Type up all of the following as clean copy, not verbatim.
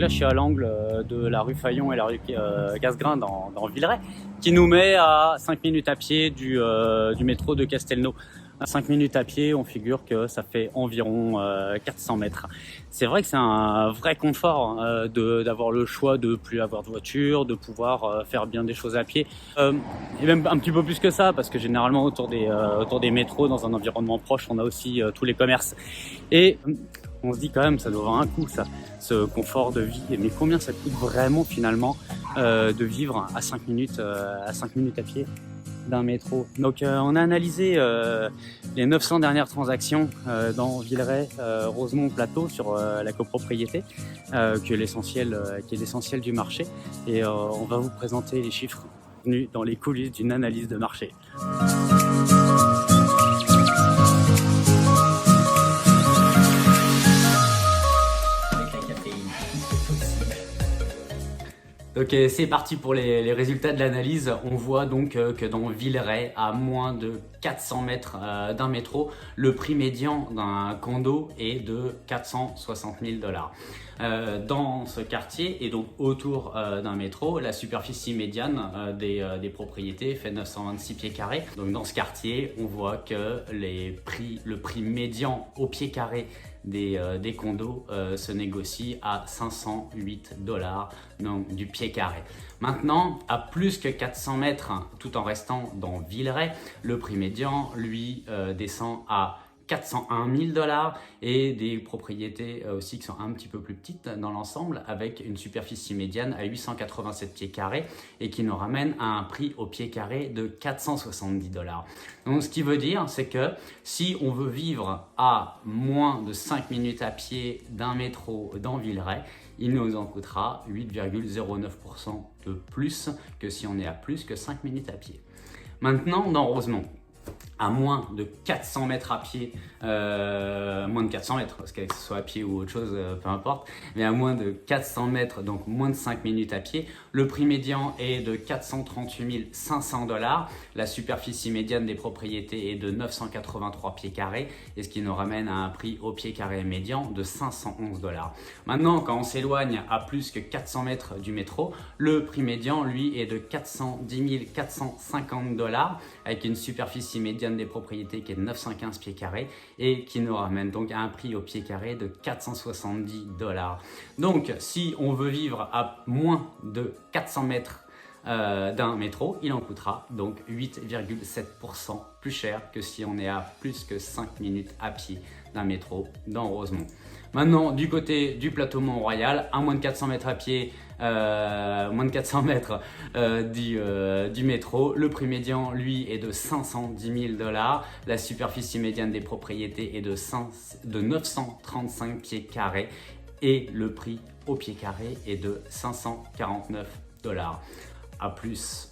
là, je suis à l'angle de la rue Fayon et la rue Casgrain dans Villeray, qui nous met à 5 minutes à pied du métro de Castelnau. À 5 minutes à pied, on figure que ça fait environ 400 mètres. C'est vrai que c'est un vrai confort d'avoir le choix de plus avoir de voiture, de pouvoir faire bien des choses à pied. Et même un petit peu plus que ça, parce que généralement autour des métros, dans un environnement proche, on a aussi tous les commerces. Et on se dit quand même, ça doit avoir un coût, ça, ce confort de vie. Mais combien ça coûte vraiment finalement de vivre à 5 minutes à pied d'un métro. Donc on a analysé les 900 dernières transactions dans Villeray, Rosemont, Plateau sur la copropriété, qui est l'essentiel du marché. Et on va vous présenter les chiffres venus dans les coulisses d'une analyse de marché. Donc c'est parti pour les résultats de l'analyse. On voit donc que dans Villeray, à moins de 400 mètres d'un métro, le prix médian d'un condo est de 460 000 $. Dans ce quartier et donc autour d'un métro, la superficie médiane des propriétés fait 926 pieds carrés. Donc dans ce quartier, on voit que le prix médian au pied carré des condos se négocie à 508 $ donc, du pied carré. Maintenant, à plus que 400 mètres, tout en restant dans Villeray, le prix médian, lui, descend à 401 000 $ et des propriétés aussi qui sont un petit peu plus petites dans l'ensemble, avec une superficie médiane à 887 pieds carrés et qui nous ramène à un prix au pied carré de 470 $. Donc ce qui veut dire, c'est que si on veut vivre à moins de 5 minutes à pied d'un métro dans Villeray, il nous en coûtera 8,09% de plus que si on est à plus que 5 minutes à pied. Maintenant, dans Rosemont, à moins de 400 mètres à pied, moins de 400 mètres, parce que ce soit à pied ou autre chose, peu importe, mais à moins de 400 mètres, donc moins de 5 minutes à pied, le prix médian est de 438 500 $, la superficie médiane des propriétés est de 983 pieds carrés, et ce qui nous ramène à un prix au pied carré médian de 511 $. Maintenant, quand on s'éloigne à plus que 400 mètres du métro, le prix médian, lui, est de 410 450 $, avec une superficie médiane des propriétés qui est de 915 pieds carrés et qui nous ramène donc à un prix au pied carré de 470 $. Donc si on veut vivre à moins de 400 mètres d'un métro, il en coûtera donc 8,7% plus cher que si on est à plus que 5 minutes à pied d'un métro dans Rosemont. Maintenant, du côté du plateau Mont-Royal, à moins de 400 mètres à pied, moins de 400 mètres du métro, le prix médian, lui, est de 510 000 $. La superficie médiane des propriétés est de 935 pieds carrés et le prix au pied carré est de 549 $. À plus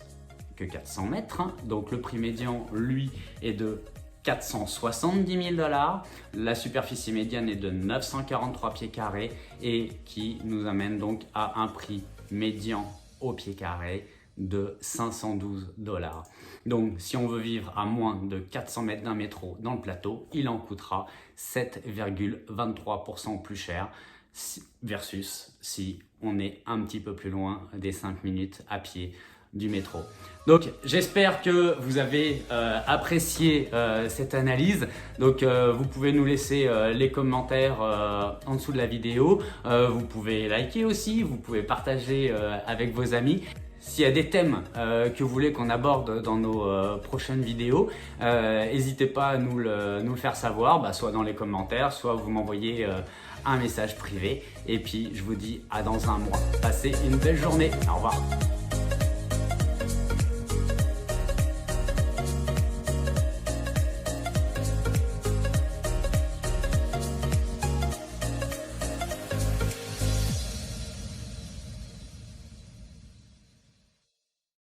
que 400 mètres, donc le prix médian, lui, est de 470 000 $, la superficie médiane est de 943 pieds carrés et qui nous amène donc à un prix médian au pied carré de 512 $. Donc si on veut vivre à moins de 400 mètres d'un métro dans le plateau, il en coûtera 7,23% plus cher versus si on est un petit peu plus loin des 5 minutes à pied du métro. Donc j'espère que vous avez apprécié cette analyse. Donc vous pouvez nous laisser les commentaires en dessous de la vidéo. Vous pouvez liker aussi, vous pouvez partager avec vos amis. S'il y a des thèmes que vous voulez qu'on aborde dans nos prochaines vidéos, n'hésitez pas à nous le faire savoir, soit dans les commentaires, soit vous m'envoyez un message privé. Et puis je vous dis à dans un mois. Passez une belle journée. Au revoir.